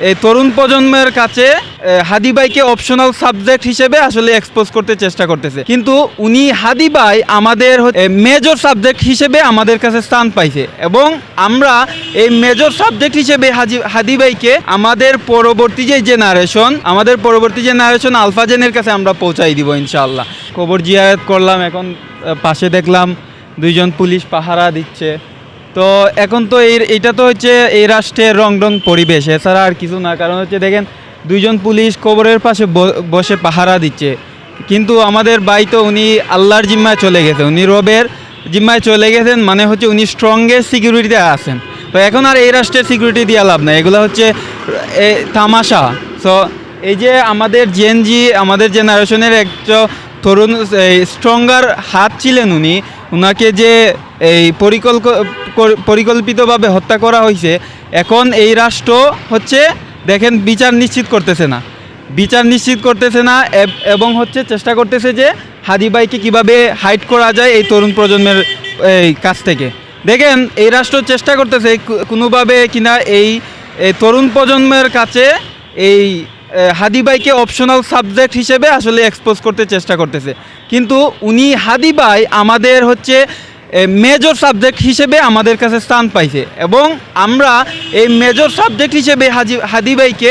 এই তরুণ প্রজন্মের কাছে হাদি ভাইকে অপশনাল সাবজেক্ট হিসেবে আসলে এক্সপোজ করতে চেষ্টা করতেছে, কিন্তু উনি হাদি ভাই আমাদের মেজর সাবজেক্ট হিসেবে আমাদের কাছে স্থান পাইছে এবং আমরা এই মেজর সাবজেক্ট হিসেবে হাদি ভাইকে আমাদের পরবর্তী যে জেনারেশন আলফা জেনের কাছে আমরা পৌঁছাই দিব ইনশাআল্লাহ। কবর জিয়ারত করলাম, এখন পাশে দেখলাম দুইজন পুলিশ পাহারা দিচ্ছে। তো এখন তো এইটা তো হচ্ছে এই রাষ্ট্রের রং পরিবেশ, এছাড়া আর কিছু না। কারণ হচ্ছে দেখেন দুইজন পুলিশ কবরের পাশে বসে পাহারা দিচ্ছে, কিন্তু আমাদের ভাই তো উনি আল্লাহর জিম্মায় চলে গেছে, উনি রবের জিম্মায় চলে গেছেন, মানে হচ্ছে উনি স্ট্রংগেস্ট সিকিউরিটিতে আছেন। তো এখন আর এই রাষ্ট্রের সিকিউরিটি দিয়ে লাভ নাই, এগুলো হচ্ছে তামাশা। সো এই যে আমাদের জেনজি, আমাদের জেনারেশনের একজন তরুণ স্ট্রঙ্গার হাত ছিলেন উনাকে যে এই পরিকল্পিতভাবে হত্যা করা হয়েছে, এখন এই রাষ্ট্র হচ্ছে দেখেন বিচার নিশ্চিত করতেছে না এবং হচ্ছে চেষ্টা করতেছে যে হাদি ভাইকে কীভাবে হাইড করা যায় এই তরুণ প্রজন্মের কাছ থেকে। দেখেন এই রাষ্ট্র চেষ্টা করতেছে কোনোভাবে কিনা এই তরুণ প্রজন্মের কাছে এই হাদি ভাইকে অপশনাল সাবজেক্ট হিসেবে আসলে এক্সপোজ করতে চেষ্টা করতেছে, কিন্তু উনি হাদি ভাই আমাদের হচ্ছে মেজর সাবজেক্ট হিসেবে আমাদের কাছে স্থান পাইছে এবং আমরা এই মেজর সাবজেক্ট হিসেবে হাদি ভাইকে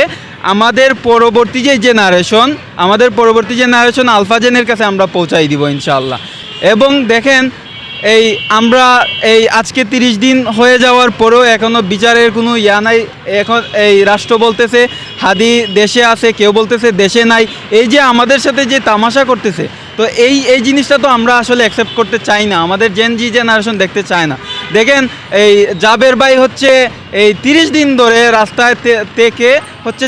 আমাদের পরবর্তী যে জেনারেশন আলফা জেনের কাছে আমরা পৌঁছাই দিব ইনশাআল্লাহ। এবং দেখেন আমরা আজকে 30 দিন হয়ে যাওয়ার পরেও এখনও বিচারের কোনো নাই। এখন এই রাষ্ট্র বলতেছে হাদি দেশে আছে, কেউ বলতেছে দেশে নাই। এই যে আমাদের সাথে যে তামাশা করতেছে, তো এই জিনিসটা তো আমরা আসলে অ্যাকসেপ্ট করতে চাই না, আমাদের জেনজি জেনারেশন দেখতে চায় না। দেখেন এই জাবের ভাই হচ্ছে এই 30 দিন ধরে রাস্তায় থেকে হচ্ছে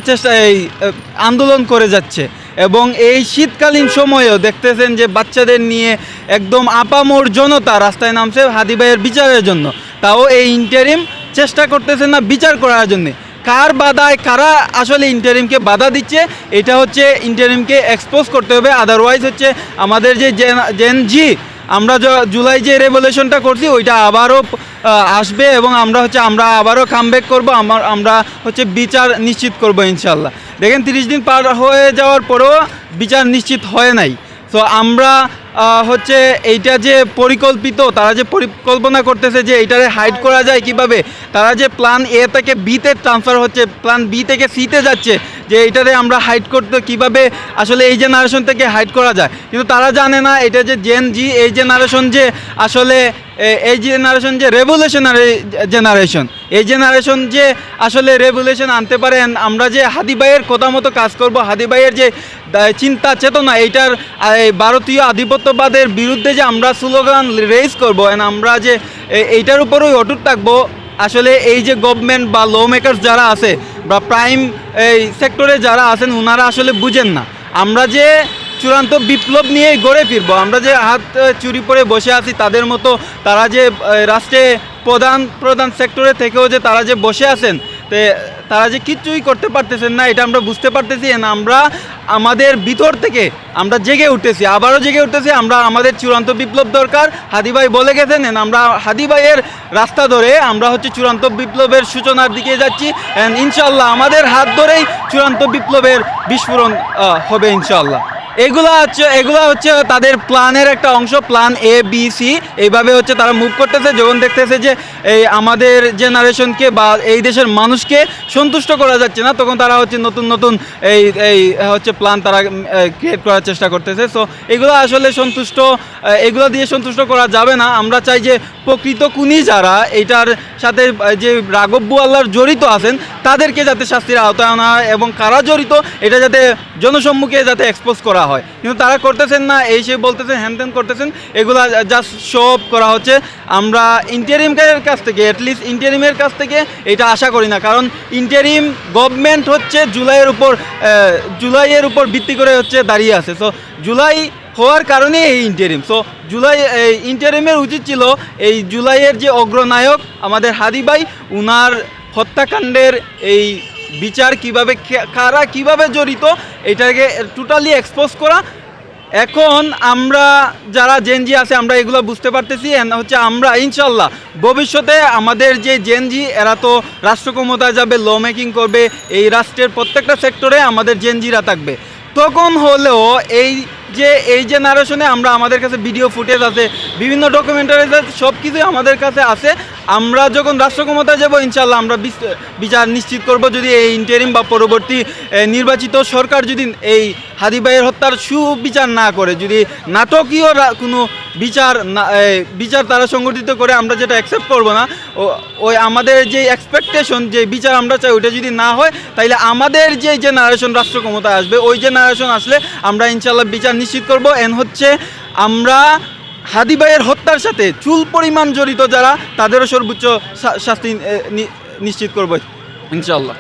আন্দোলন করে যাচ্ছে এবং এই শীতকালীন সময়েও দেখতেছেন যে বাচ্চাদের নিয়ে একদম আপামর জনতা রাস্তায় নামছে হাদি ভাইয়ের বিচারের জন্য। তাও এই ইন্টারিম চেষ্টা করতেছে না বিচার করার জন্যে। কার বাধায় কারা আসলে ইন্টারিমকে বাধা দিচ্ছে, এটা হচ্ছে ইন্টারিমকে এক্সপোজ করতে হবে। আদারওয়াইজ হচ্ছে আমাদের যে জেনজি, আমরা জুলাই যে রেভলিউশনটা করছি ওইটা আবারও আসবে এবং আমরা আবারও কামব্যাক করবো, আমরা হচ্ছে বিচার নিশ্চিত করবো ইনশাল্লাহ। দেখেন 30 দিন পার হয়ে যাওয়ার পরেও বিচার নিশ্চিত হয় নাই। তো আমরা হচ্ছে এইটা যে পরিকল্পিত, তারা যে পরিকল্পনা করতেছে যে এইটারে হাইড করা যায় কিভাবে, তারা যে প্ল্যান এ থেকে বিতে ট্রান্সফার হচ্ছে, প্ল্যান বি থেকে সিতে যাচ্ছে, যে এইটারে আমরা হাইড করতে কিভাবে আসলে এই জেনারেশন থেকে হাইড করা যায়। কিন্তু তারা জানে না এটা যে জেনজি, এই জেনারেশন যে আসলে রেভলিউশনারি জেনারেশন, এই জেনারেশন যে আসলে রেভলিউশন আনতে পারেন। আমরা যে হাদি ভাইয়ের কথা মতো কাজ করব, হাদি ভাইয়ের যে চিন্তা চেতনা, এইটার ভারতীয় আধিপত্যবাদের বিরুদ্ধে যে আমরা স্লোগান রেজ করব, আমরা যে এইটার উপরেই অটুট থাকবো। আসলে এই যে গভর্নমেন্ট বা ল মেকার্স যারা আছে বা প্রাইম এই সেক্টরে যারা আছেন, ওনারা আসলে বুঝেন না আমরা যে চূড়ান্ত বিপ্লব নিয়ে গড়ে ফিরবো। আমরা যে হাত চুরি পরে বসে আছি তাদের মতো তারা যে রাষ্ট্রে প্রধান সেক্টরে থেকেও যে তারা যে বসে আছেন, তারা যে কিচ্ছুই করতে পারতেছেন না, এটা আমরা বুঝতে পারতেছি। আমরা আমাদের ভিতর থেকে আমরা আবারও জেগে উঠতেছি। আমাদের চূড়ান্ত বিপ্লব দরকার, হাদি ভাই বলে গেছেন। আমরা হাদি ভাইয়ের রাস্তা ধরে আমরা হচ্ছে চূড়ান্ত বিপ্লবের সূচনার দিকে যাচ্ছি। ইনশাল্লাহ আমাদের হাত ধরেই চূড়ান্ত বিপ্লবের বিস্ফোরণ হবে ইনশাল্লাহ। এগুলা হচ্ছে তাদের প্ল্যানের একটা অংশ, প্ল্যান এ বি সি। এইভাবে হচ্ছে তারা মুভ করতেছে। যখন দেখতেছে যে এই আমাদের জেনারেশনকে বা এই দেশের মানুষকে সন্তুষ্ট করা যাচ্ছে না, তখন তারা হচ্ছে নতুন এই হচ্ছে প্ল্যান তারা ক্রিয়েট করার চেষ্টা করতেছে। সো এগুলো আসলে এগুলো দিয়ে সন্তুষ্ট করা যাবে না। আমরা চাই যে প্রকৃত খুনি যারা এইটার সাথে যে রাঘব বোয়াল্লার জড়িত আছেন, তাদেরকে যাতে শাস্তির আওতায় আনা হয় এবং কারা জড়িত এটা যাতে জনসম্মুখে যাতে এক্সপোজ করা হয়। কিন্তু তারা করতেছেন না, সে বলতেছেন, হ্যান করতেছেন। এগুলা জাস্ট শো অফ করা হচ্ছে। আমরা ইন্টারিমের কাছ থেকে, অ্যাটলিস্ট ইন্টারিমের কাছ থেকে এটা আশা করি না, কারণ ইন্টারিম গভর্নমেন্ট হচ্ছে জুলাইয়ের উপর ভিত্তি করে হচ্ছে দাঁড়িয়ে আছে। সো জুলাই হওয়ার কারণে এই ইন্টারিম। সো ইন্টারিমের উচিত ছিল এই জুলাইয়ের যে অগ্রনায়ক আমাদের হাদি ভাই, উনার হত্যাকাণ্ডের এই বিচার কিভাবে, কারা কিভাবে জড়িত, এটাকে টোটালি এক্সপোজ করা এখন আমরা যারা জেনজি আছে আমরা এগুলো বুঝতে পারতেছি হচ্ছে আমরা ইনশাল্লাহ ভবিষ্যতে আমাদের যে জেনজি এরা তো রাষ্ট্র ক্ষমতায় যাবে, ল মেকিং করবে, এই রাষ্ট্রের প্রত্যেকটা সেক্টরে আমাদের জেনজিরা থাকবে। তখন হলেও এই জেনারেশনে আমরা আমাদের কাছে ভিডিও ফুটেজ আছে, বিভিন্ন ডকুমেন্টারি সব কিছুই আমাদের কাছে আছে। আমরা যখন রাষ্ট্র ক্ষমতায় যাব ইনশাল্লাহ আমরা বিচার নিশ্চিত করব। যদি এই ইন্টারিম বা পরবর্তী নির্বাচিত সরকার যদি এই হাদি ভাইয়ের হত্যার সুবিচার না করে, যদি নাটকীয় কোনো বিচার তারা সংগঠিত করে, আমরা যেটা অ্যাকসেপ্ট করব না, ওই আমাদের যে এক্সপেকটেশন যে বিচার আমরা চাই ওইটা যদি না হয়, তাইলে আমাদের যে জেনারেশন রাষ্ট্র ক্ষমতায় আসবে ওই জেনারেশন আসলে আমরা ইনশাল্লাহ বিচার নিশ্চিত করব। হচ্ছে আমরা হাদি ভাইয়ের হত্যার সাথে চুল পরিমাণ জড়িত যারা তাদেরও সর্বোচ্চ শাস্তি নিশ্চিত করব ইনশাল্লাহ।